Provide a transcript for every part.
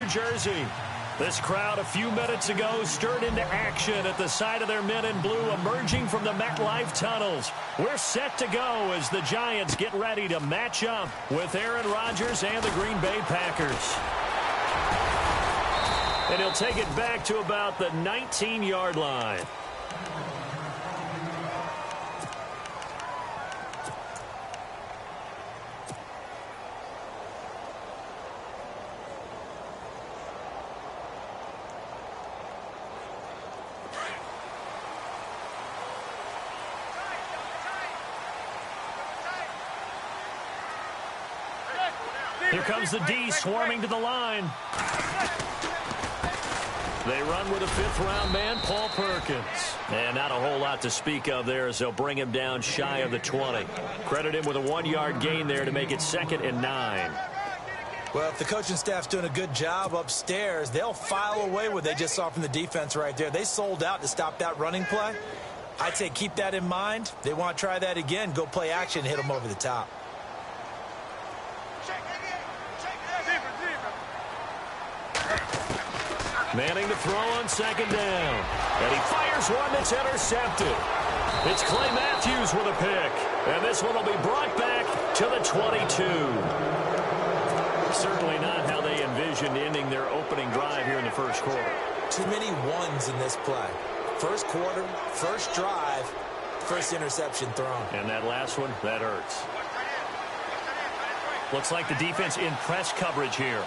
Jersey. This crowd a few minutes ago stirred into action at the side of their men in blue emerging from the MetLife tunnels. We're set to go as the Giants get ready to match up with Aaron Rodgers and the Green Bay Packers. And he'll take it back to about the 19-yard line. Here comes the D swarming to the line. They run with a fifth-round man, Paul Perkins. And not a whole lot to speak of there as they'll bring him down shy of the 20. Credit him with a 1-yard gain there to make it 2nd and 9. Well, if the coaching staff's doing a good job upstairs, they'll file away what they just saw from the defense right there. They sold out to stop that running play. I'd say keep that in mind. They want to try that again. Go play action, hit them over the top. Manning to throw on 2nd down. And he fires one that's intercepted. It's Clay Matthews with a pick. And this one will be brought back to the 22. Certainly not how they envisioned ending their opening drive here in the first quarter. Too many ones in this play. First quarter, first drive, first interception thrown. And that last one, that hurts. Looks like the defense in press coverage here.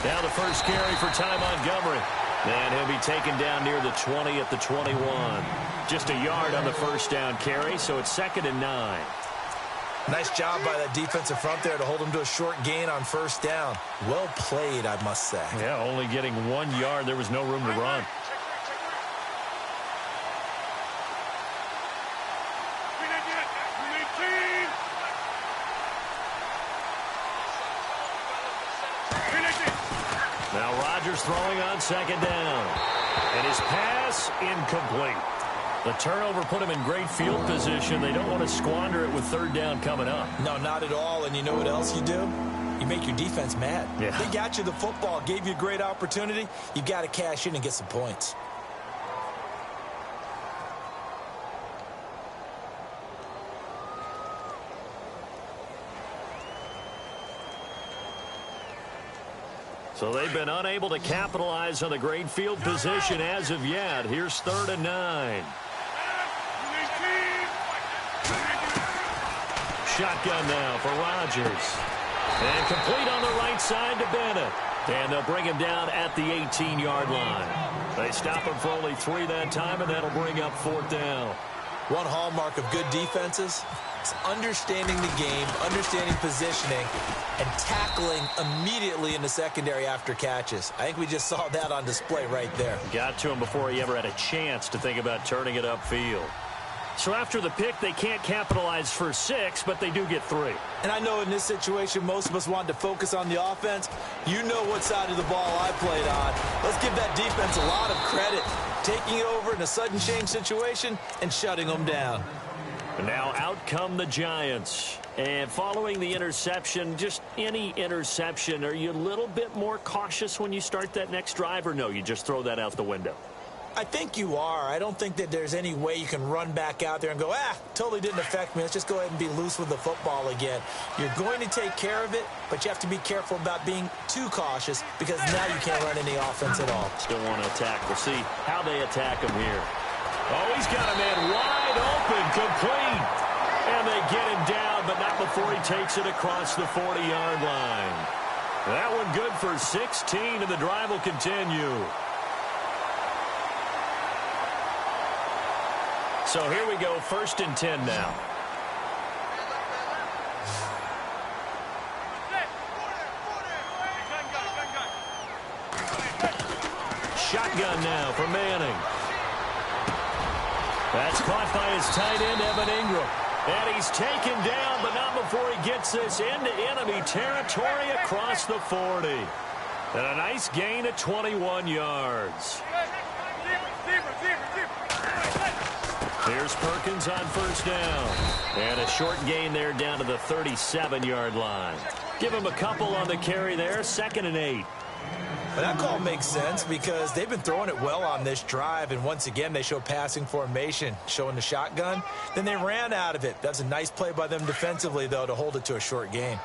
Now the first carry for Ty Montgomery. And he'll be taken down near the 20 at the 21. Just a yard on the first down carry, so it's 2nd and 9. Nice job by that defensive front there to hold him to a short gain on first down. Well played, I must say. Yeah, only getting 1 yard. There was no room to run. Now Rodgers throwing on 2nd down. And his pass incomplete. The turnover put him in great field position. They don't want to squander it with 3rd down coming up. No, not at all. And you know what else you do? You make your defense mad. Yeah. They got you the football, gave you a great opportunity. You got to cash in and get some points. So they've been unable to capitalize on the great field position as of yet. Here's 3rd and 9. Shotgun now for Rodgers. And complete on the right side to Bennett. And they'll bring him down at the 18-yard line. They stop him for only 3 that time, and that'll bring up 4th down. One hallmark of good defenses is understanding the game, understanding positioning, and tackling immediately in the secondary after catches. I think we just saw that on display right there. Got to him before he ever had a chance to think about turning it upfield. So after the pick, they can't capitalize for 6, but they do get 3. And I know in this situation, most of us wanted to focus on the offense. You know what side of the ball I played on. Let's give that defense a lot of credit. Taking it over in a sudden change situation and shutting them down. And now out come the Giants. And following the interception, just any interception, are you a little bit more cautious when you start that next drive, or no, you just throw that out the window? I think you are. I don't think that there's any way you can run back out there and go, totally didn't affect me. Let's just go ahead and be loose with the football again. You're going to take care of it, but you have to be careful about being too cautious because now you can't run any offense at all. Still want to attack. We'll see how they attack him here. Oh, he's got a man wide open, complete. And they get him down, but not before he takes it across the 40-yard line. That one good for 16, and the drive will continue. So here we go, 1st and 10 now. Shotgun now for Manning. That's caught by his tight end, Evan Ingram. And he's taken down, but not before he gets this into enemy territory across the 40. And a nice gain of 21 yards. Here's Perkins on 1st down. And a short gain there down to the 37-yard line. Give him a couple on the carry there, 2nd and 8. But that call makes sense because they've been throwing it well on this drive, and once again they show passing formation, showing the shotgun. Then they ran out of it. That's a nice play by them defensively, though, to hold it to a short gain.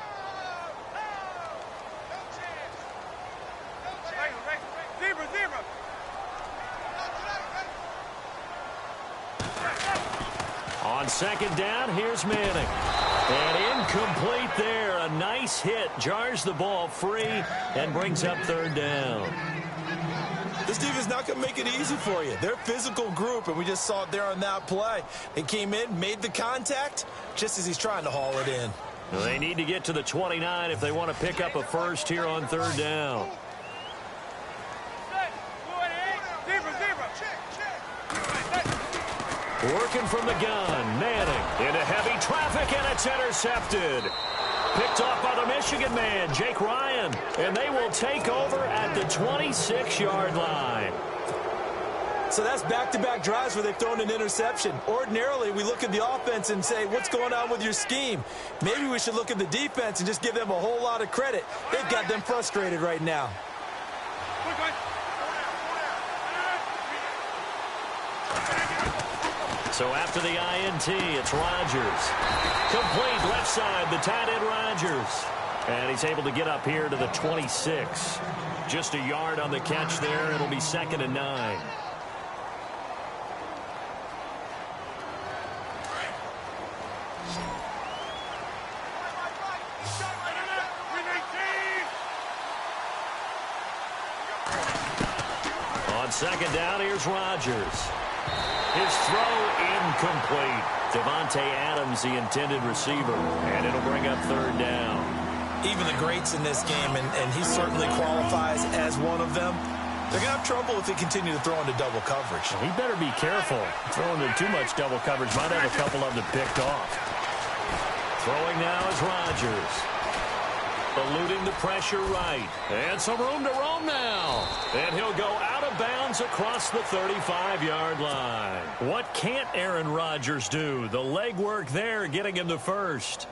On 2nd down, here's Manning. And incomplete there. A nice hit. Jars the ball free and brings up 3rd down. This defense is not going to make it easy for you. They're a physical group, and we just saw it there on that play. They came in, made the contact, just as he's trying to haul it in. Well, they need to get to the 29 if they want to pick up a first here on 3rd down. Working from the gun, Manning into heavy traffic, and it's intercepted. Picked off by the Michigan man, Jake Ryan, and they will take over at the 26-yard line. So that's back-to-back drives where they've thrown an interception. Ordinarily, we look at the offense and say, what's going on with your scheme? Maybe we should look at the defense and just give them a whole lot of credit. They've got them frustrated right now. So after the INT, it's Rodgers. Complete left side, the tight end Rodgers. And he's able to get up here to the 26. Just a yard on the catch there. It'll be 2nd and 9. On 2nd down, here's Rodgers. His throw incomplete. Devontae Adams, the intended receiver. And it'll bring up 3rd down. Even the greats in this game, and he certainly qualifies as one of them, they're going to have trouble if they continue to throw into double coverage. He better be careful. Throwing into too much double coverage might have a couple of them picked off. Throwing now is Rodgers. Eluding the pressure right. And some room to roam now. And he'll go out of bounds across the 35-yard line. What can't Aaron Rodgers do? The legwork there getting him the first.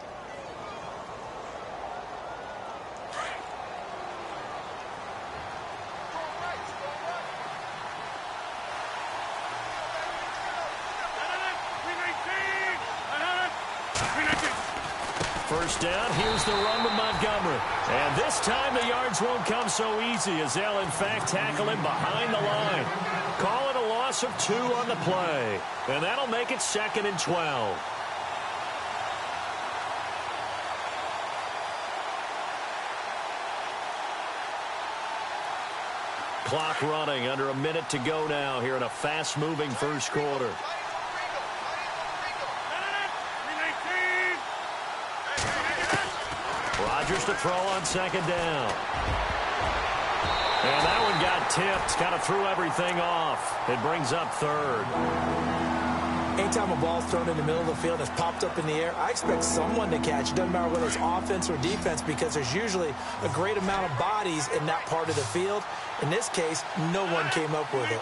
First down, here's the run with Montgomery. And this time the yards won't come so easy as they'll, in fact, tackle him behind the line. Call it a loss of 2 on the play. And that'll make it 2nd and 12. Clock running, under a minute to go now here in a fast-moving first quarter. Rodgers to throw on 2nd down. And that one got tipped, kind of threw everything off. It brings up 3rd. Anytime a ball's thrown in the middle of the field and it's popped up in the air, I expect someone to catch. It doesn't matter whether it's offense or defense because there's usually a great amount of bodies in that part of the field. In this case, no one came up with it.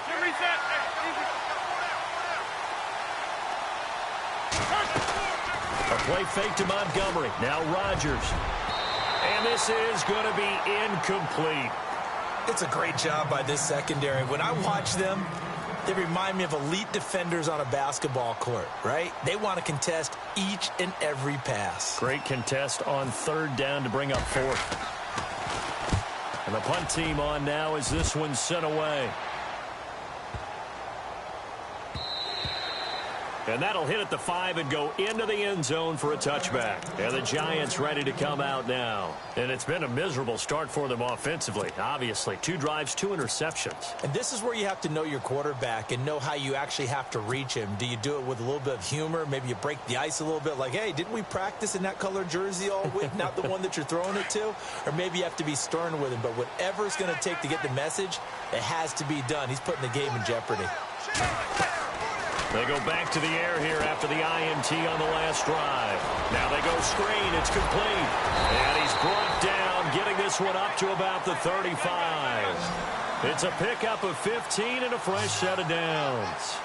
A play fake to Montgomery. Now Rodgers. And this is going to be incomplete. It's a great job by this secondary. When I watch them, they remind me of elite defenders on a basketball court, right? They want to contest each and every pass. Great contest on 3rd down to bring up 4th. And the punt team on now as this one's sent away. And that'll hit at the 5 and go into the end zone for a touchback. And the Giants ready to come out now. And it's been a miserable start for them offensively, obviously. 2 drives, 2 interceptions. And this is where you have to know your quarterback and know how you actually have to reach him. Do you do it with a little bit of humor? Maybe you break the ice a little bit like, hey, didn't we practice in that color jersey all week? Not the one that you're throwing it to? Or maybe you have to be stern with him. But whatever it's going to take to get the message, it has to be done. He's putting the game in jeopardy. They go back to the air here after the INT on the last drive. Now they go screen. It's complete. And he's brought down, getting this one up to about the 35. It's a pickup of 15 and a fresh set of downs.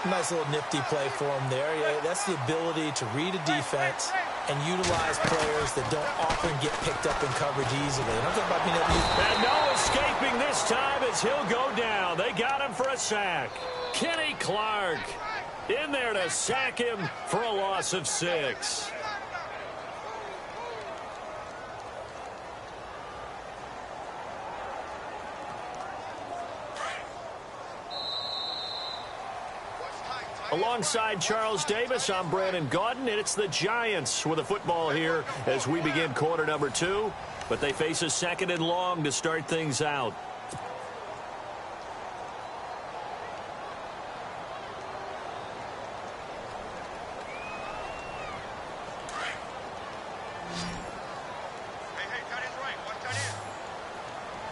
Nice little nifty play for him there. Yeah, that's the ability to read a defense, and utilize players that don't often get picked up in coverage easily. And I'm talking about being able to use... And no escaping this time as he'll go down. They got him for a sack. Kenny Clark in there to sack him for a loss of 6. Alongside Charles Davis, I'm Brandon Gaudin, and it's the Giants with the football here as we begin quarter number 2. But they face a second and long to start things out.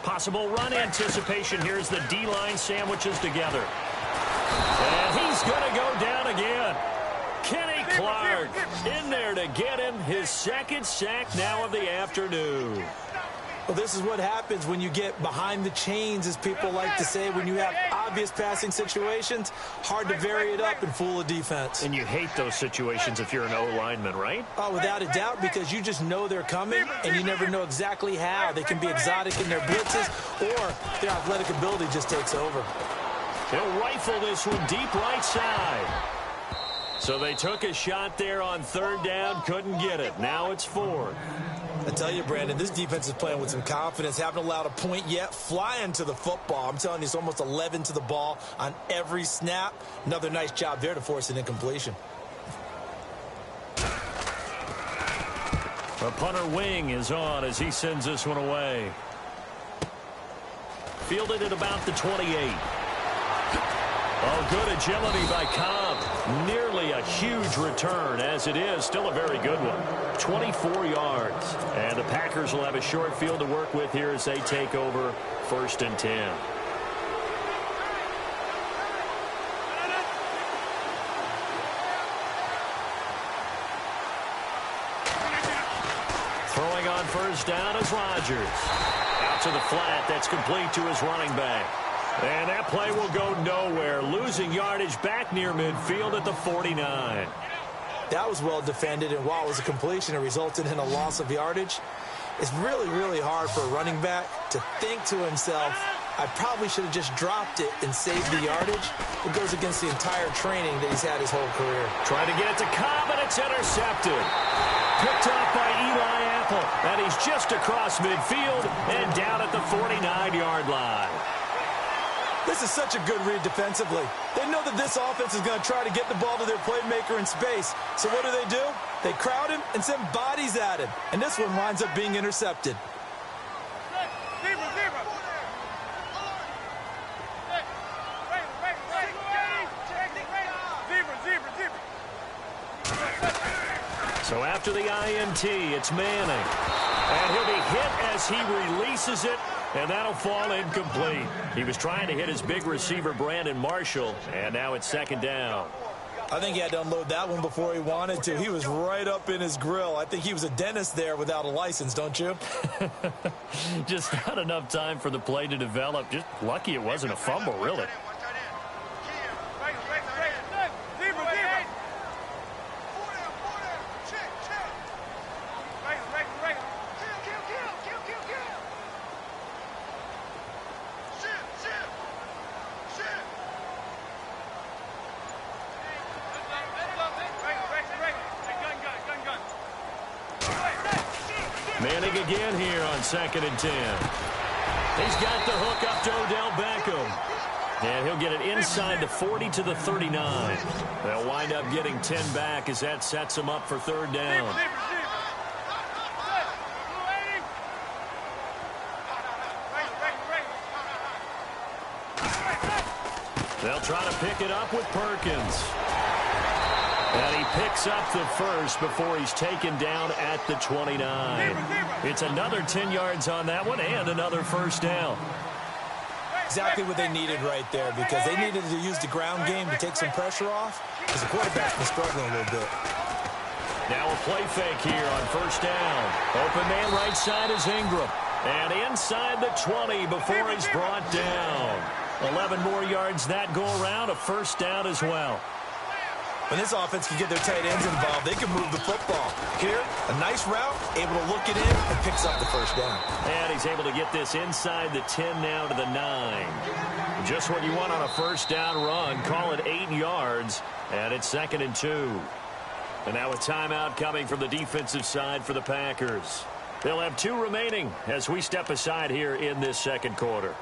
Possible run anticipation here as the D-line sandwiches together. And he's going to go down again. Kenny Clark in there to get him his second sack now of the afternoon. Well, this is what happens when you get behind the chains, as people like to say. When you have obvious passing situations, hard to vary it up and fool a defense. And you hate those situations if you're an O-lineman, right? Oh, without a doubt, because you just know they're coming, and you never know exactly how. They can be exotic in their blitzes, or their athletic ability just takes over. He'll rifle this one deep right side. So they took a shot there on third down, couldn't get it. Now it's 4. I tell you, Brandon, this defense is playing with some confidence. Haven't allowed a point yet. Flying to the football. I'm telling you, it's almost 11 to the ball on every snap. Another nice job there to force an incompletion. The punter wing is on as he sends this one away. Fielded at about the 28. Oh, good agility by Cobb. Nearly a huge return, as it is. Still a very good one. 24 yards. And the Packers will have a short field to work with here as they take over 1st and 10. Throwing on first down is Rodgers. Out to the flat. That's complete to his running back. And that play will go nowhere. Losing yardage back near midfield at the 49. That was well defended, and while it was a completion, it resulted in a loss of yardage. It's really, really hard for a running back to think to himself, I probably should have just dropped it and saved the yardage. It goes against the entire training that he's had his whole career. Trying to get it to Cobb, and it's intercepted. Picked off by Eli Apple, and he's just across midfield and down at the 49-yard line. This is such a good read defensively. They know that this offense is going to try to get the ball to their playmaker in space. So what do? They crowd him and send bodies at him. And this one winds up being intercepted. So after the INT, it's Manning. And he'll be hit as he releases it. And that'll fall incomplete. He was trying to hit his big receiver, Brandon Marshall, and now it's 2nd down. I think he had to unload that one before he wanted to. He was right up in his grill. I think he was a dentist there without a license, don't you? Just not enough time for the play to develop. Just lucky it wasn't a fumble, really. Manning again here on 2nd and 10. He's got the hook up to Odell Beckham. And he'll get it inside the 40 to the 39. They'll wind up getting 10 back as that sets him up for 3rd down. They'll try to pick it up with Perkins. And he picks up the first before he's taken down at the 29. It's another 10 yards on that one and another 1st down. Exactly what they needed right there, because they needed to use the ground game to take some pressure off, because the quarterback's been struggling a little bit. Now a play fake here on 1st down. Open man right side is Ingram. And inside the 20 before he's brought down. 11 more yards that go around, a 1st down as well. When this offense can get their tight ends involved, they can move the football. Here, a nice route, able to look it in, and picks up the first down. And he's able to get this inside the 10 now to the 9. Just what you want on a first down run. Call it 8 yards, and it's 2nd and 2. And now a timeout coming from the defensive side for the Packers. They'll have 2 remaining as we step aside here in this second quarter.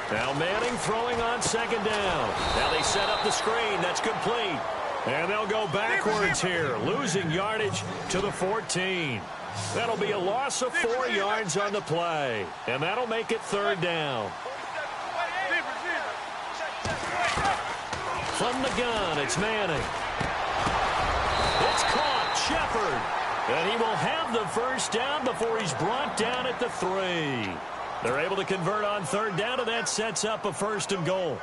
Now Manning throwing on 2nd down. Now they set up the screen. That's complete. And they'll go backwards here, losing yardage to the 14. That'll be a loss of 4 yards on the play. And that'll make it 3rd down. From the gun, it's Manning. It's caught, Shepard. And he will have the first down before he's brought down at the 3. They're able to convert on 3rd down, and that sets up a 1st and goal.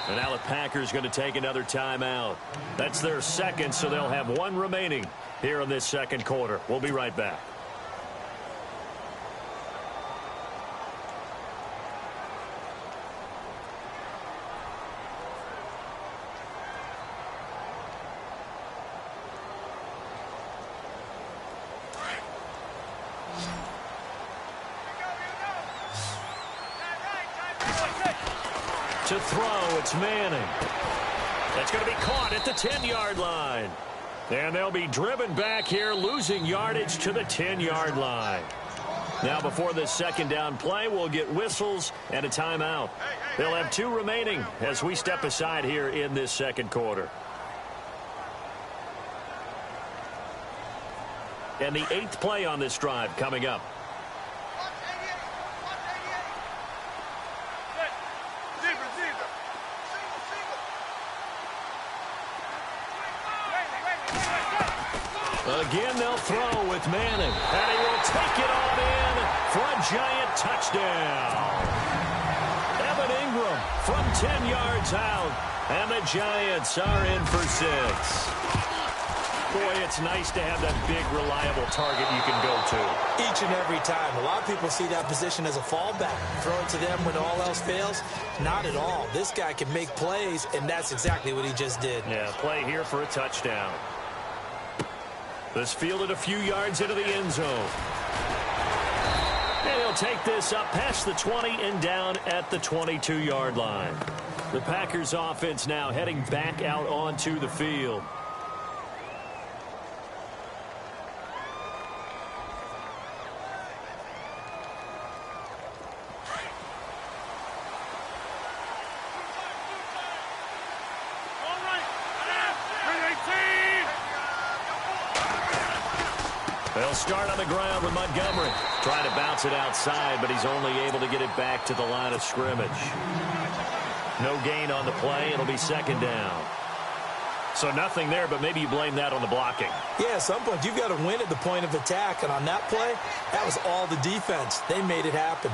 And now the Packers going to take another timeout. That's their 2nd, so they'll have 1 remaining here in this second quarter. We'll be right back. To throw, it's Manning. That's going to be caught at the 10-yard line. And they'll be driven back here, losing yardage to the 10-yard line. Now before this 2nd down play, we'll get whistles and a timeout. They'll have 2 remaining as we step aside here in this second quarter. And the 8th play on this drive coming up. Again, they'll throw with Manning. And he will take it on in for a giant touchdown. Evan Ingram from 10 yards out. And the Giants are in for 6. Boy, it's nice to have that big, reliable target you can go to. Each and every time. A lot of people see that position as a fallback. Throw it to them when all else fails. Not at all. This guy can make plays, and that's exactly what he just did. Yeah, play here for a touchdown. This fielded a few yards into the end zone. And he'll take this up past the 20 and down at the 22-yard line. The Packers offense now heading back out onto the field. They'll start on the ground with Montgomery. Trying to bounce it outside, but he's only able to get it back to the line of scrimmage. No gain on the play. It'll be 2nd down. So nothing there, but maybe you blame that on the blocking. Yeah, at some point, you've got to win at the point of attack. And on that play, that was all the defense. They made it happen.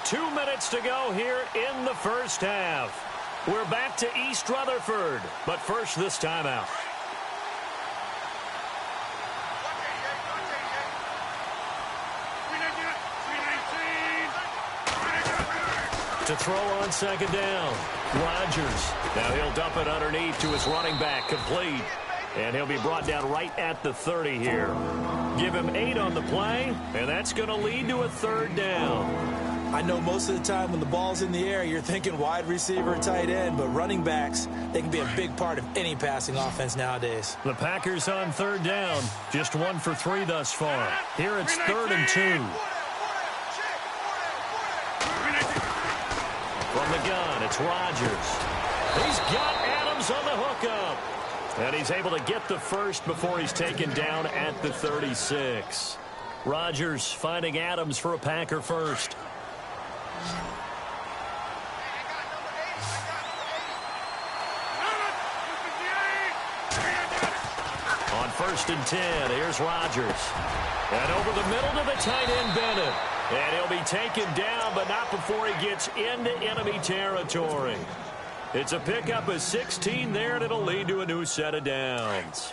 Two minutes to go here in the first half. We're back to East Rutherford, but first this timeout. To throw on 2nd down, Rodgers. Now he'll dump it underneath to his running back, complete. And he'll be brought down right at the 30 here. Give him 8 on the play, and that's going to lead to a 3rd down. I know most of the time when the ball's in the air, you're thinking wide receiver, tight end, but running backs, they can be a big part of any passing offense nowadays. The Packers on 3rd down, just 1 for 3 thus far. Here it's 3rd and 2. From the gun, it's Rodgers. He's got Adams on the hookup. And he's able to get the first before he's taken down at the 36. Rodgers finding Adams for a Packer first. 1st and 10. Here's Rodgers. And over the middle to the tight end, Bennett. And he'll be taken down, but not before he gets into enemy territory. It's a pickup of 16 there, and it'll lead to a new set of downs.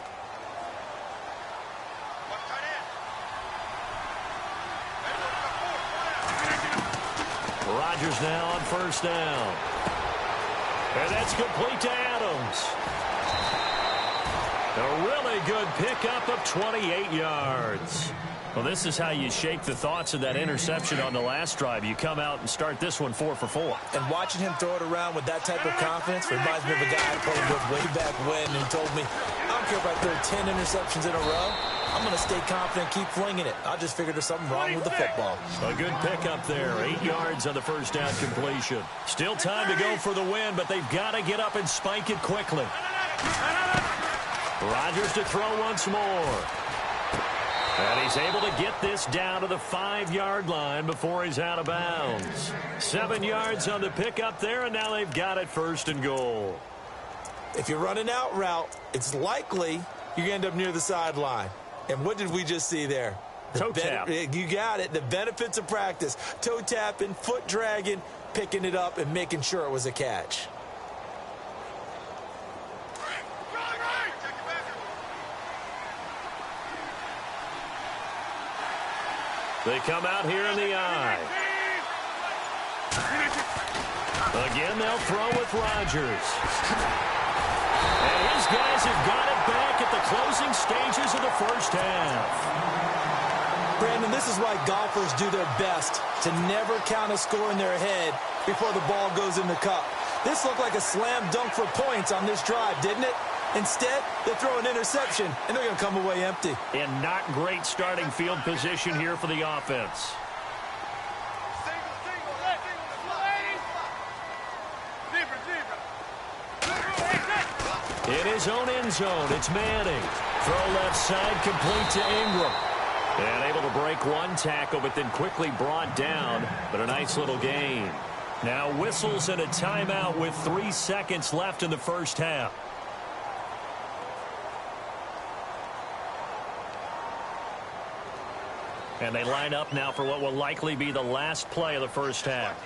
Rodgers now on 1st down. And that's complete to Adams. A really good pickup of 28 yards. Well, this is how you shake the thoughts of that interception on the last drive. You come out and start this one 4 for 4. And watching him throw it around with that type of confidence reminds me of a guy I played with way back when who told me, I don't care if I throw 10 interceptions in a row. I'm going to stay confident, keep flinging it. I just figured there's something wrong with the football. A good pickup there. 8 yards on the 1st down completion. Still time to go for the win, but they've got to get up and spike it quickly. Rodgers to throw once more. And he's able to get this down to the 5-yard line before he's out of bounds. 7 yards on the pickup there, and now they've got it 1st and goal. If you run an out route, it's likely you're going to end up near the sideline. And what did we just see there? Toe tap. You got it. The benefits of practice. Toe tapping, foot dragging, picking it up, and making sure it was a catch. They come out here in the eye. Again, they'll throw with Rodgers. And his guys have got it back at the closing stages of the 1st half. Brandon, this is why golfers do their best to never count a score in their head before the ball goes in the cup. This looked like a slam dunk for points on this drive, didn't it? Instead, they throw an interception, and they're going to come away empty. And not great starting field position here for the offense. In his own end zone, it's Manning. Throw left side, complete to Ingram. And able to break one tackle, but then quickly brought down. But a nice little gain. Now whistles and a timeout with 3 seconds left in the 1st half. And they line up now for what will likely be the last play of the 1st half.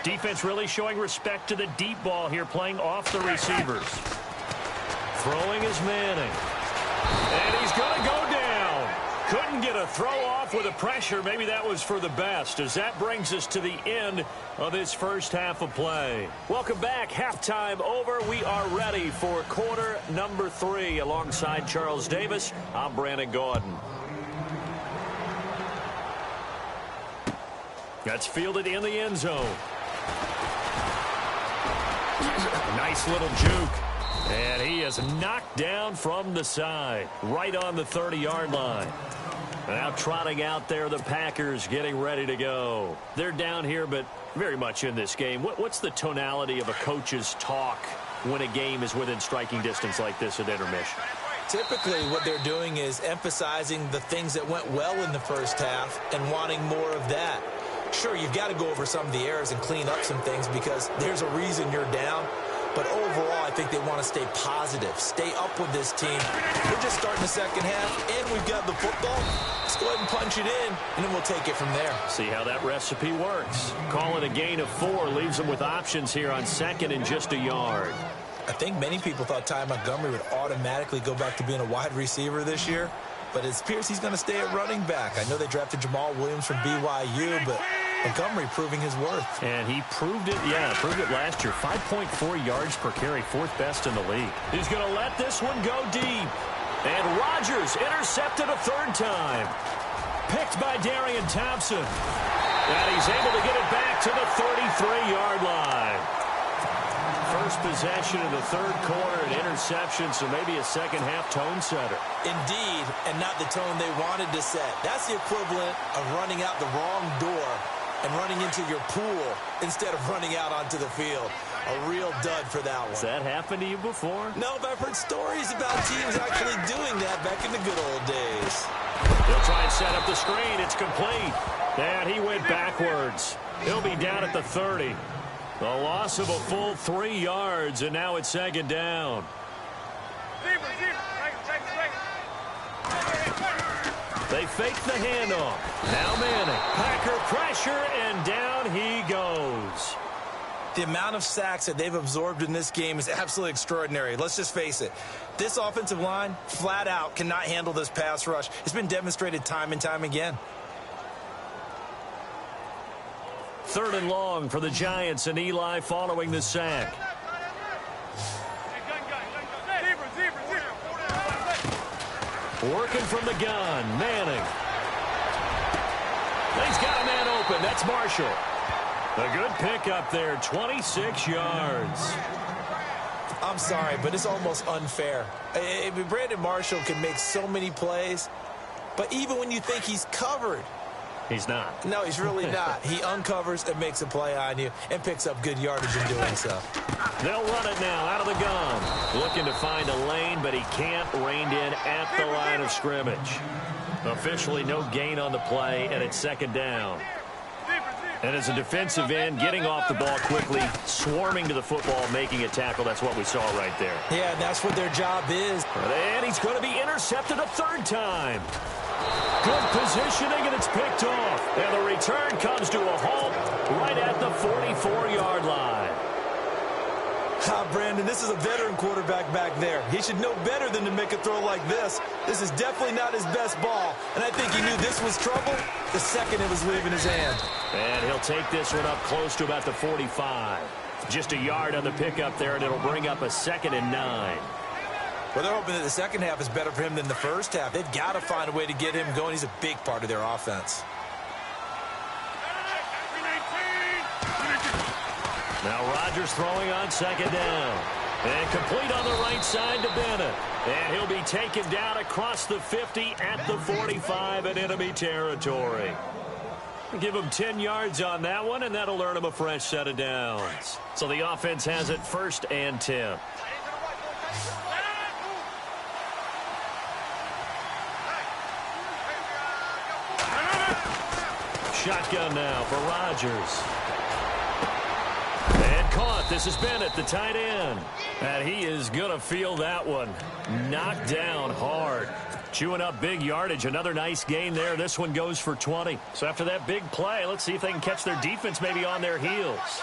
Defense really showing respect to the deep ball here, playing off the receivers. Throwing is Manning. And he's going to go down. Couldn't get a throw off with the pressure. Maybe that was for the best, as that brings us to the end of this 1st half of play. Welcome back. Halftime over. We are ready for quarter number 3. Alongside Charles Davis, I'm Brandon Gaudin. That's fielded in the end zone. Nice little juke. And he is knocked down from the side, right on the 30-yard line. Now trotting out there, the Packers getting ready to go. They're down here, but very much in this game. What's the tonality of a coach's talk when a game is within striking distance like this at intermission? Typically, what they're doing is emphasizing the things that went well in the 1st half and wanting more of that. Sure, you've got to go over some of the errors and clean up some things because there's a reason you're down. But overall, I think they want to stay positive, stay up with this team. We're just starting the 2nd half, and we've got the football. Let's go ahead and punch it in, and then we'll take it from there. See how that recipe works. Call it a gain of 4, leaves them with options here on 2nd and just a yard. I think many people thought Ty Montgomery would automatically go back to being a wide receiver this year, but it appears he's going to stay at running back. I know they drafted Jamal Williams from BYU, but Montgomery proving his worth. And he proved it, proved it last year. 5.4 yards per carry, 4th best in the league. He's going to let this one go deep. And Rodgers intercepted a 3rd time. Picked by Darian Thompson. And he's able to get it back to the 33-yard line. First possession in the 3rd quarter, an interception, so maybe a 2nd half tone setter. Indeed, and not the tone they wanted to set. That's the equivalent of running out the wrong door and running into your pool instead of running out onto the field. A real dud for that one. Has that happened to you before? No, but I've heard stories about teams actually doing that back in the good old days. They'll try and set up the screen. It's complete. And he went backwards. He'll be down at the 30. A loss of a full 3 yards, and now it's second down. They fake the handoff. Now Manning. Packer pressure, and down he goes. The amount of sacks that they've absorbed in this game is absolutely extraordinary. Let's just face it. This offensive line, flat out, cannot handle this pass rush. It's been demonstrated time and time again. 3rd and long for the Giants, and Eli following the sack. Working from the gun, Manning. He's got a man open. That's Marshall. A good pickup there, 26 yards. I'm sorry, but it's almost unfair. Brandon Marshall can make so many plays, but even when you think he's covered, he's not. No, he's really not. He uncovers and makes a play on you and picks up good yardage in doing so. They'll run it now out of the gun. Looking to find a lane, but he can't. Reined in at the line of scrimmage. Officially no gain on the play, and it's second down. And as a defensive end, getting off the ball quickly, swarming to the football, making a tackle. That's what we saw right there. Yeah, and that's what their job is. And he's going to be intercepted a 3rd time. Good positioning, and it's picked off. And the return comes to a halt right at the 44-yard line. Brandon, this is a veteran quarterback back there. He should know better than to make a throw like this. This is definitely not his best ball, and I think he knew this was trouble the second it was leaving his hand. And he'll take this one up close to about the 45. Just a yard on the pickup there, and it'll bring up a 2nd and 9. Well, they're hoping that the second half is better for him than the first half. They've got to find a way to get him going. He's a big part of their offense. Now Rodgers throwing on 2nd down. And complete on the right side to Bennett. And he'll be taken down across the 50 at the 45 in enemy territory. Give him 10 yards on that one, and that'll earn him a fresh set of downs. So the offense has it 1st and 10. Shotgun now for Rodgers. And caught. This is Bennett, the tight end. And he is going to feel that one. Knocked down hard. Chewing up big yardage. Another nice gain there. This one goes for 20. So after that big play, let's see if they can catch their defense maybe on their heels.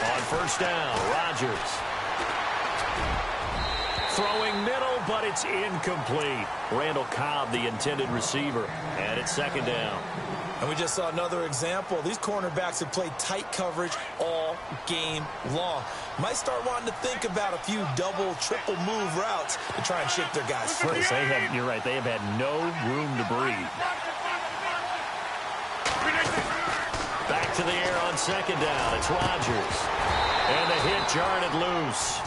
On 1st down, Rodgers. Throwing middle, but it's incomplete. Randall Cobb, the intended receiver. And it's 2nd down. And we just saw another example. These cornerbacks have played tight coverage all game long. Might start wanting to think about a few double, triple move routes to try and shake their guys free. You're right. They have had no room to breathe. Back to the air on 2nd down. It's Rodgers. And the hit jarred it loose.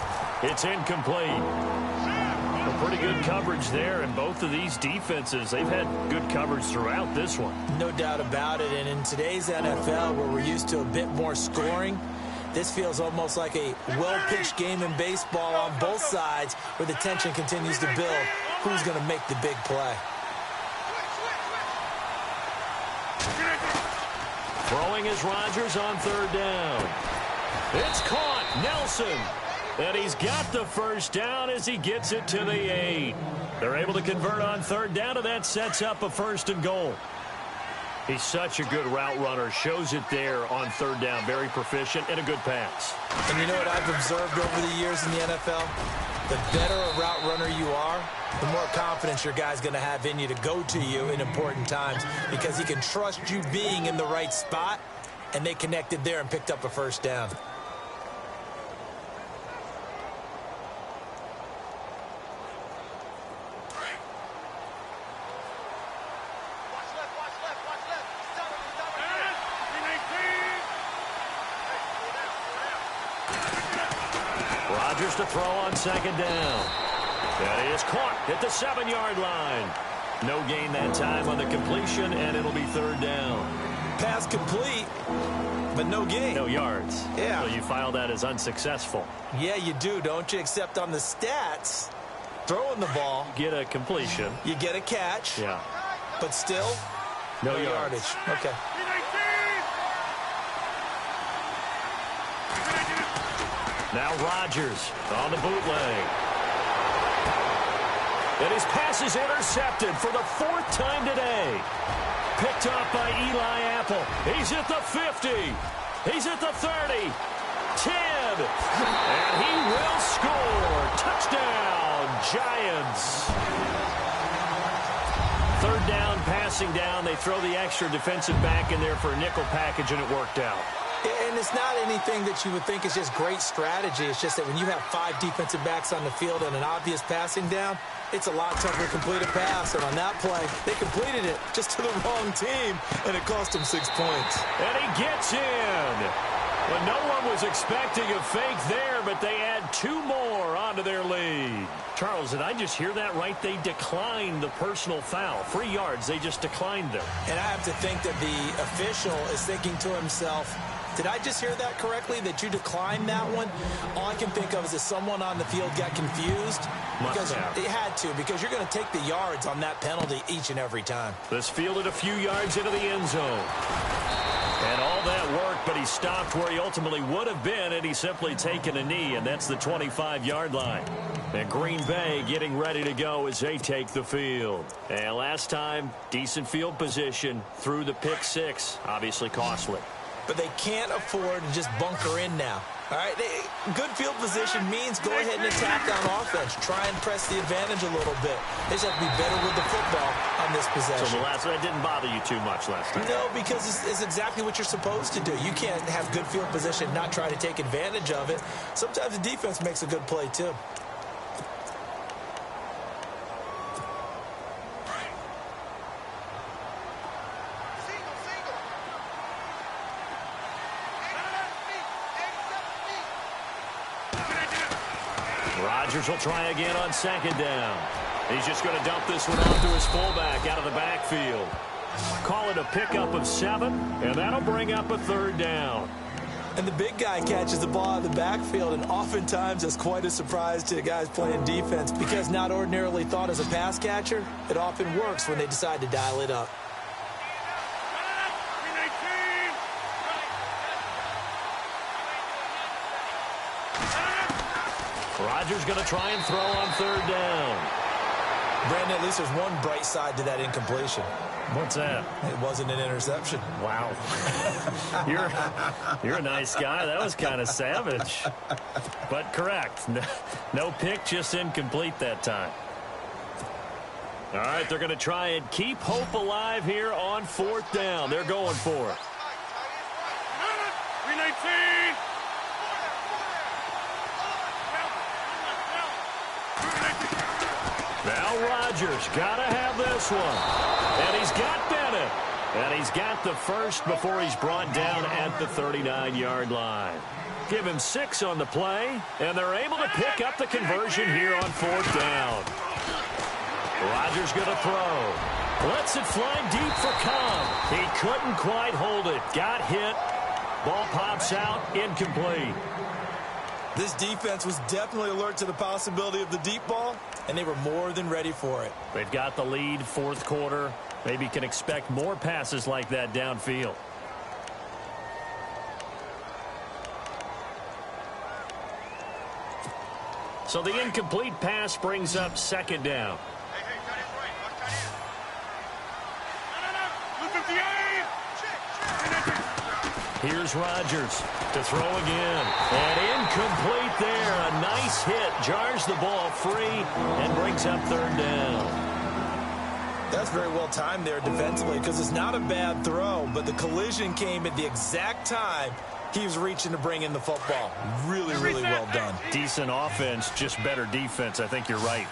It's incomplete. Pretty good coverage there, and both of these defenses, they've had good coverage throughout this one. No doubt about it, and in today's NFL, where we're used to a bit more scoring, this feels almost like a well-pitched game in baseball on both sides, where the tension continues to build. Who's going to make the big play? Throwing is Rodgers on 3rd down. It's caught. Nelson. And he's got the 1st down as he gets it to the 8. They're able to convert on 3rd down, and that sets up a 1st and goal. He's such a good route runner. Shows it there on 3rd down. Very proficient and a good pass. And you know what I've observed over the years in the NFL? The better a route runner you are, the more confidence your guy's going to have in you to go to you in important times, because he can trust you being in the right spot, and they connected there and picked up a 1st down. Rodgers to throw on 2nd down. That is caught at the 7-yard line. No gain that time on the completion, and it'll be 3rd down. Pass complete, but no gain. No yards. Yeah. So you file that as unsuccessful. Yeah, you do, don't you? Except on the stats, throwing the ball. Get a completion. You get a catch. Yeah. But still, no yardage. Okay. Now Rodgers on the bootleg. And his pass is intercepted for the 4th time today. Picked up by Eli Apple. He's at the 50. He's at the 30. 10. And he will score. Touchdown, Giants. 3rd down, passing down. They throw the extra defensive back in there for a nickel package, and it worked out. And it's not anything that you would think is just great strategy. It's just that when you have 5 defensive backs on the field and an obvious passing down, it's a lot tougher to complete a pass. And on that play, they completed it just to the wrong team, and it cost them 6 points. And he gets in. Well, no one was expecting a fake there, but they add 2 more onto their lead. Charles, did I just hear that right? They declined the personal foul. 3 yards, they just declined them. And I have to think that the official is thinking to himself, did I just hear that correctly, that you declined that one? All I can think of is that someone on the field got confused. Because it had to, because you're going to take the yards on that penalty each and every time. This fielded a few yards into the end zone. And all that worked, but he stopped where he ultimately would have been, and he's simply taken a knee, and that's the 25-yard line. And Green Bay getting ready to go as they take the field. And last time, decent field position through the pick 6, obviously costly. But they can't afford to just bunker in now. All right, good field position means go ahead and attack on offense. Try and press the advantage a little bit. They just have to be better with the football on this possession. So that didn't bother you too much last time? No, because it's exactly what you're supposed to do. You can't have good field position and not try to take advantage of it. Sometimes the defense makes a good play, too. Rodgers will try again on 2nd down. He's just going to dump this one off to his fullback out of the backfield. Call it a pickup of 7, and that'll bring up a 3rd down. And the big guy catches the ball out of the backfield, and oftentimes it's quite a surprise to the guys playing defense because not ordinarily thought as a pass catcher, it often works when they decide to dial it up. Rodgers going to try and throw on 3rd down. Brandon, at least there's one bright side to that incompletion. What's that? It wasn't an interception. Wow. You're a nice guy. That was kind of savage. But correct. No pick, just incomplete that time. All right, they're going to try and keep hope alive here on 4th down. They're going for it. 319. Now Rodgers got to have this one. And he's got Bennett. And he's got the first before he's brought down at the 39-yard line. Give him 6 on the play, and they're able to pick up the conversion here on 4th down. Rodgers going to throw. Lets it fly deep for Cobb. He couldn't quite hold it. Got hit. Ball pops out. Incomplete. This defense was definitely alert to the possibility of the deep ball, and they were more than ready for it. They've got the lead, 4th quarter. Maybe can expect more passes like that downfield. So the incomplete pass brings up 2nd down. Here's Rodgers to throw again. And incomplete there. A nice hit. Jars the ball free and brings up 3rd down. That's very well timed there defensively because it's not a bad throw, but the collision came at the exact time he was reaching to bring in the football. Really, really well done. Decent offense, just better defense. I think you're right.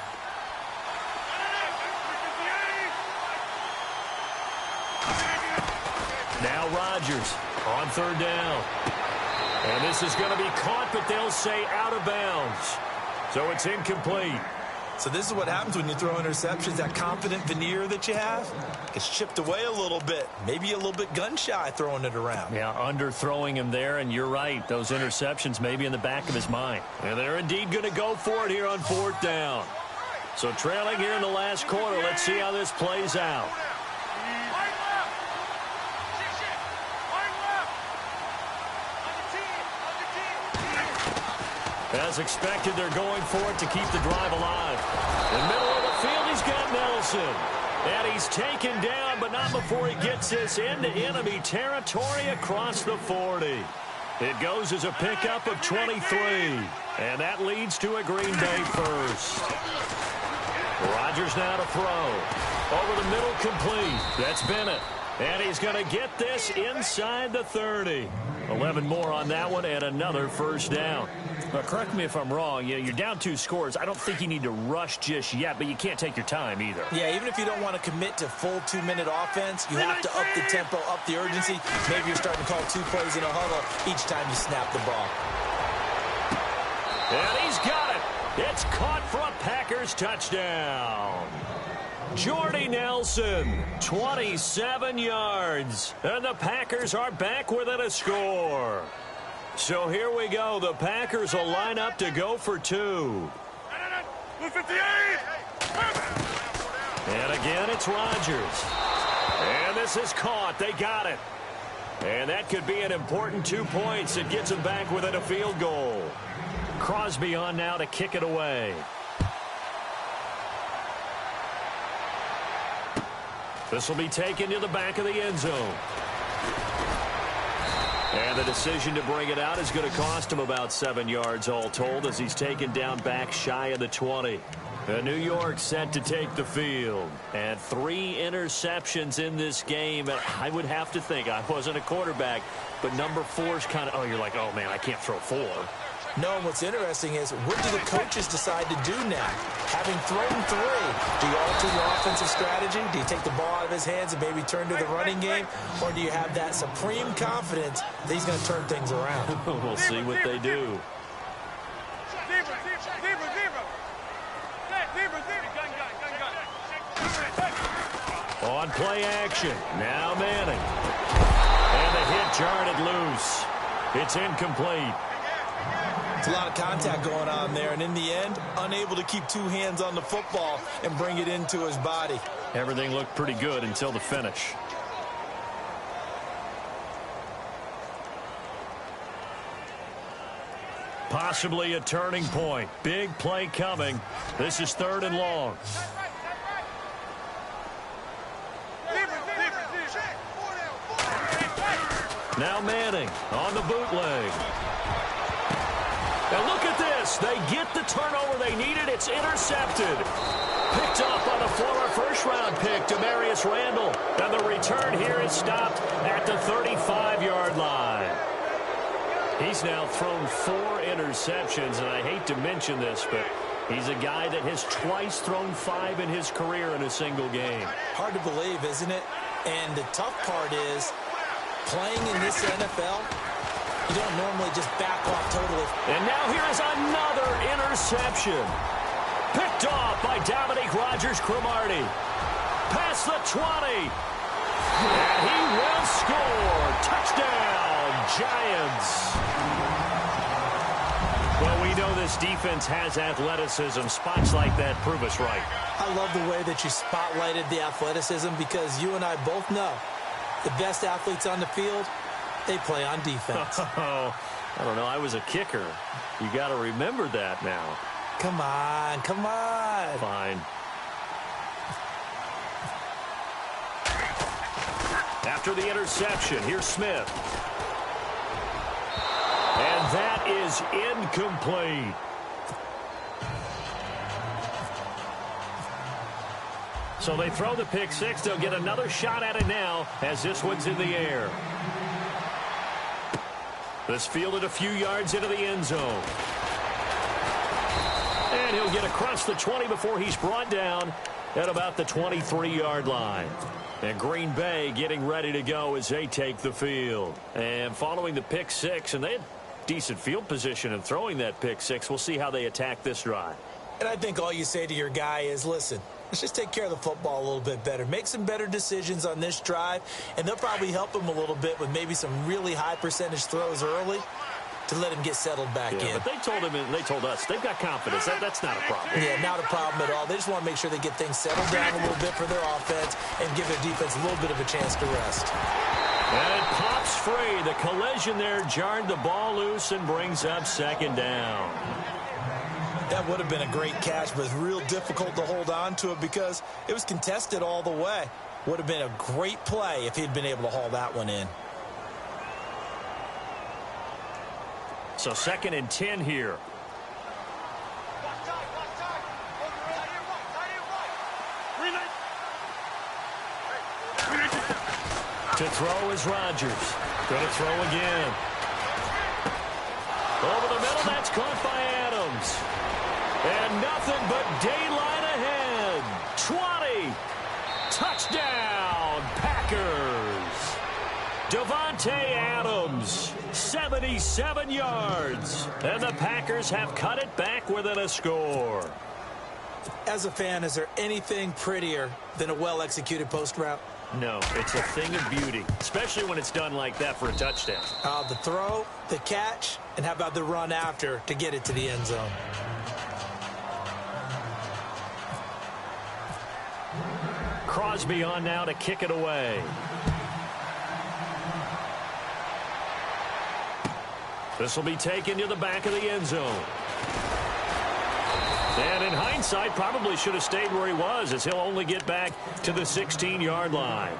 Now Rodgers on 3rd down. And this is going to be caught, but they'll say out of bounds. So it's incomplete. So this is what happens when you throw interceptions. That confident veneer that you have gets chipped away a little bit. Maybe a little bit gun-shy throwing it around. Yeah, underthrowing him there, and you're right. Those interceptions may be in the back of his mind. And they're indeed going to go for it here on 4th down. So trailing here in the last quarter. Let's see how this plays out. As expected, they're going for it to keep the drive alive. In the middle of the field, he's got Nelson. And he's taken down, but not before he gets this into enemy territory across the 40. It goes as a pickup of 23. And that leads to a Green Bay first. Rodgers now to throw. Over the middle, complete. That's Bennett. And he's going to get this inside the 30. 11 more on that one and another first down. But correct me if I'm wrong. You're down 2 scores. I don't think you need to rush just yet, but you can't take your time either. Yeah, even if you don't want to commit to full 2-minute offense, you have to up the tempo, up the urgency. Maybe you're starting to call 2 plays in a huddle each time you snap the ball. And he's got it. It's caught for a Packers touchdown. Jordy Nelson, 27 yards. And the Packers are back within a score. So here we go. The Packers will line up to go for 2. And again, it's Rodgers. And this is caught. They got it. And that could be an important 2 points. It gets them back within a field goal. Crosby on now to kick it away. This will be taken to the back of the end zone. And the decision to bring it out is going to cost him about 7 yards all told as he's taken down back shy of the 20. New York set to take the field. And 3 interceptions in this game. And I would have to think, I wasn't a quarterback, but number 4 is kind of, oh, you're like, oh, man, I can't throw 4. No, and what's interesting is, what do the coaches decide to do now? Having thrown 3, do you alter your offensive strategy? Do you take the ball out of his hands and maybe turn to the running game? Or do you have that supreme confidence that he's going to turn things around? We'll see what they do. On play action, now Manning. And the hit jarred it loose. It's incomplete. It's a lot of contact going on there, and in the end, unable to keep 2 hands on the football and bring it into his body. Everything looked pretty good until the finish. Possibly a turning point. Big play coming. This is 3rd and long. Now Manning on the bootleg. Now look at this. They get the turnover they needed. It's intercepted. Picked up on a former first-round pick, Demarius Randall. And the return here is stopped at the 35-yard line. He's now thrown 4 interceptions, and I hate to mention this, but he's a guy that has twice thrown 5 in his career in a single game. Hard to believe, isn't it? And the tough part is, playing in this NFL, you don't normally just back off totally. And now here is another interception. Picked off by Dominique Rodgers-Cromartie. Past the 20. And he will score. Touchdown, Giants. Well, we know this defense has athleticism. Spots like that prove us right. I love the way that you spotlighted the athleticism because you and I both know the best athletes on the field, they play on defense. Oh, I don't know. I was a kicker. You got to remember that now. Come on, come on. Fine. After the interception, here's Smith. And that is incomplete. So they throw the pick 6. They'll get another shot at it now as this one's in the air. This fielded a few yards into the end zone. And he'll get across the 20 before he's brought down at about the 23-yard line. And Green Bay getting ready to go as they take the field. And following the pick 6, and they had decent field position in throwing that pick 6. We'll see how they attack this drive. And I think all you say to your guy is, listen, let's just take care of the football a little bit better. Make some better decisions on this drive, and they'll probably help him a little bit with maybe some really high percentage throws early to let him get settled back in. But they told him, and they told us, they've got confidence. That's not a problem. Yeah, not a problem at all. They just want to make sure they get things settled down a little bit for their offense and give their defense a little bit of a chance to rest. And it pops free. The collision there jarred the ball loose and brings up second down. That would have been a great catch, but it's real difficult to hold on to it because it was contested all the way. Would have been a great play if he'd been able to haul that one in. So 2nd and 10 here. To throw is Rodgers. Going to throw again. Over the middle, that's caught by Adams. And nothing but daylight ahead. 20. Touchdown, Packers. Davante Adams, 77 yards. And the Packers have cut it back within a score. As a fan, is there anything prettier than a well-executed post route? No, it's a thing of beauty, especially when it's done like that for a touchdown. The throw, the catch, and how about the run after to get it to the end zone? Crosby on now to kick it away. This will be taken to the back of the end zone. And in hindsight, probably should have stayed where he was, as he'll only get back to the 16-yard line.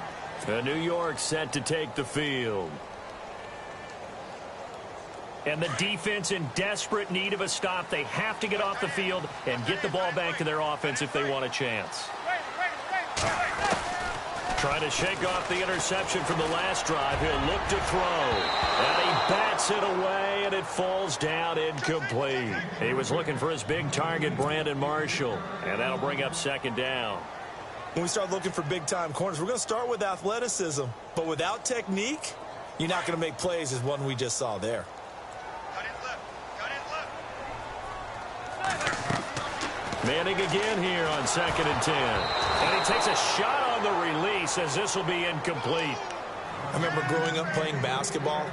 New York set to take the field. And the defense in desperate need of a stop. They have to get off the field and get the ball back to their offense if they want a chance. Trying to shake off the interception from the last drive. He'll look to throw. And he bats it away, and it falls down incomplete. He was looking for his big target, Brandon Marshall. And that'll bring up second down. When we start looking for big-time corners, we're going to start with athleticism. But without technique, you're not going to make plays as one we just saw there. Manning again here on 2nd and 10. And he takes a shot on the release as this will be incomplete. I remember growing up playing basketball.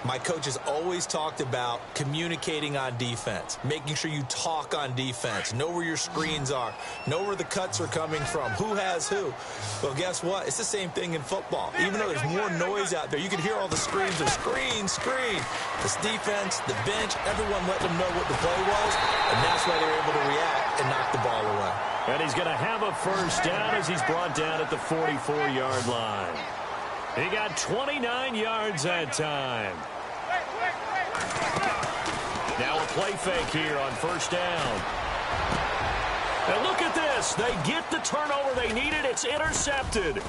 My coaches always talked about communicating on defense, making sure you talk on defense, know where your screens are, know where the cuts are coming from, who has who. Well, guess what? It's the same thing in football. Even though there's more noise out there, you can hear all the screams of screen, screen. This defense, the bench, everyone let them know what the play was, and that's why they're able to react and knock the ball away. And he's going to have a first down as he's brought down at the 44-yard line. He got 29 yards that time. Now a play fake here on first down. And look at this. They get the turnover they needed. It's intercepted.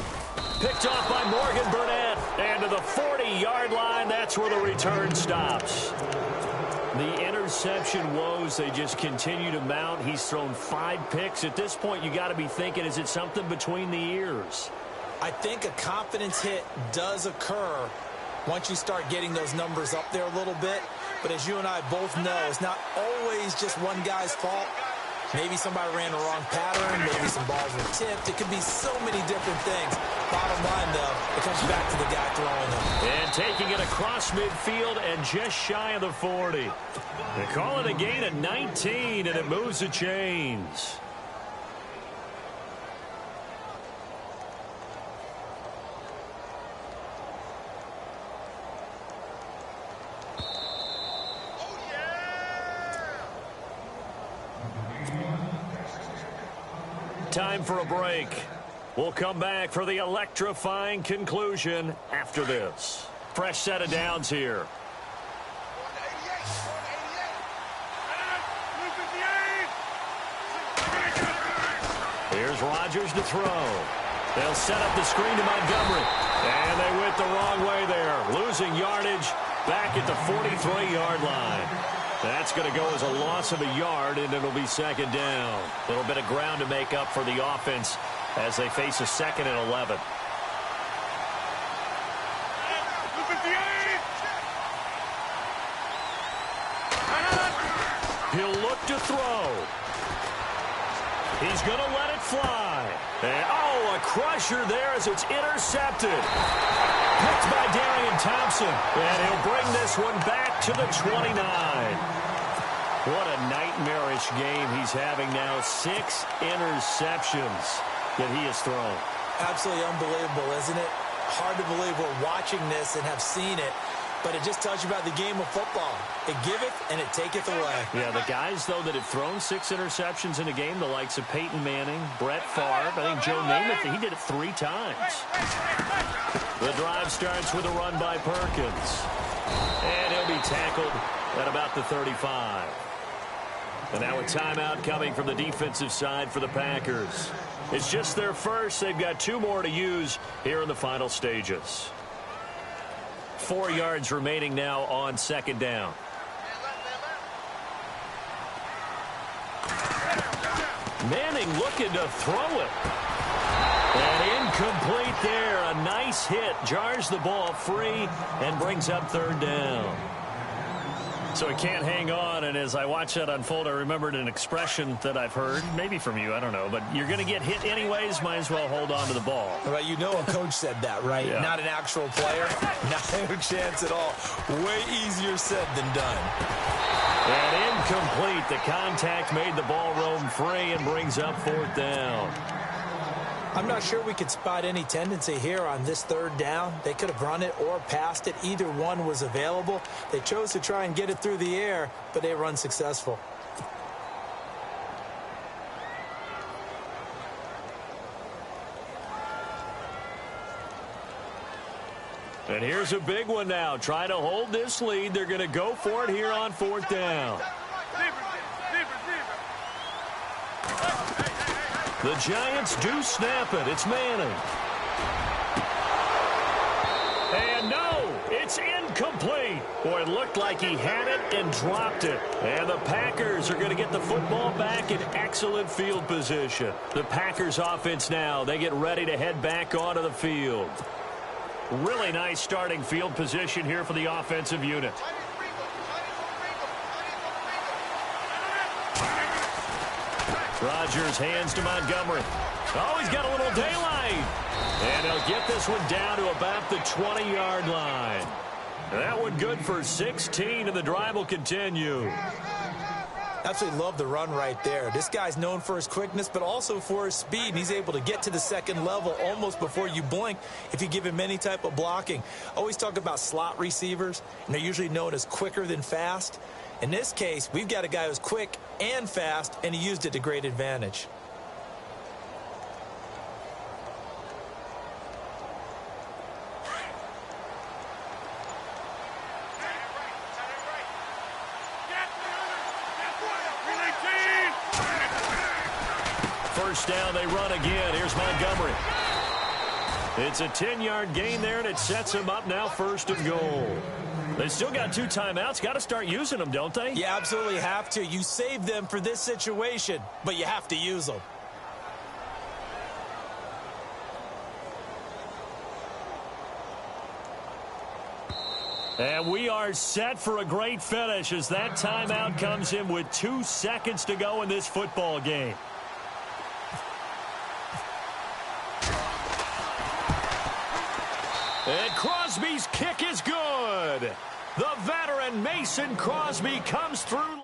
Picked off by Morgan Burnett. And to the 40-yard line, that's where the return stops. The interception woes, they just continue to mount. He's thrown 5 picks. At this point, you got to be thinking, is it something between the ears? I think a confidence hit does occur once you start getting those numbers up there a little bit. But as you and I both know, it's not always just one guy's fault. Maybe somebody ran the wrong pattern. Maybe some balls were tipped. It could be so many different things. Bottom line, though, it comes back to the guy throwing them. And taking it across midfield and just shy of the 40. They call it a gain of 19, and it moves the chains. Time for a break. We'll come back for the electrifying conclusion after this. Fresh set of downs here. Here's Rodgers to throw. They'll set up the screen to Montgomery. And they went the wrong way there. Losing yardage back at the 43-yard line. That's going to go as a loss of a yard, and it'll be second down. A little bit of ground to make up for the offense as they face a 2nd and 11. He'll look to throw. He's going to let it fly. And, a crusher there as it's intercepted. Picked by Darian Thompson. And he'll bring this one back to the 29. What a nightmarish game he's having now. 6 interceptions that he has thrown. Absolutely unbelievable, isn't it? hard to believe we're watching this and have seen it, but it just tells you about the game of football. It giveth and it taketh away. Yeah, the guys, though, that have thrown 6 interceptions in a game, the likes of Peyton Manning, Brett Favre, I think Joe Namath, he did it 3 times. The drive starts with a run by Perkins. And he'll be tackled at about the 35. And now a timeout coming from the defensive side for the Packers. It's just their first. They've got 2 more to use here in the final stages. 4 yards remaining now on second down. Manning looking to throw it. And incomplete there. A nice hit. Jars the ball free and brings up third down. So he can't hang on, and as I watch that unfold, I remembered an expression that I've heard, maybe from you, I don't know, but you're going to get hit anyways, might as well hold on to the ball. Well, you know a coach said that, right? Yeah. Not an actual player. Not a chance at all. Way easier said than done. And incomplete. The contact made the ball roam free and brings up fourth down. I'm not sure we could spot any tendency here on this third down. They could have run it or passed it. Either one was available. They chose to try and get it through the air, but they were unsuccessful. And here's a big one now. Try to hold this lead. They're going to go for it here on fourth down. The Giants do snap it. It's Manning. And no, it's incomplete. Boy, it looked like he had it and dropped it. And the Packers are going to get the football back in excellent field position. The Packers offense now, they get ready to head back onto the field. Really nice starting field position here for the offensive unit. Rodgers hands to Montgomery. Oh, he's got a little daylight. And they'll get this one down to about the 20-yard line. That one good for 16, and the drive will continue. Absolutely love the run right there. This guy's known for his quickness, but also for his speed. And he's able to get to the second level almost before you blink if you give him any type of blocking. Always talk about slot receivers, and they're usually known as quicker than fast. In this case, we've got a guy who's quick and fast, and he used it to great advantage. First down, they run again. Here's Montgomery. It's a 10-yard gain there, and it sets him up now first and goal. They still got 2 timeouts. Got to start using them, don't they? You absolutely have to. You save them for this situation, but you have to use them. And we are set for a great finish as that timeout comes in with 2 seconds to go in this football game. And Crosby's kick is good. The veteran Mason Crosby comes through.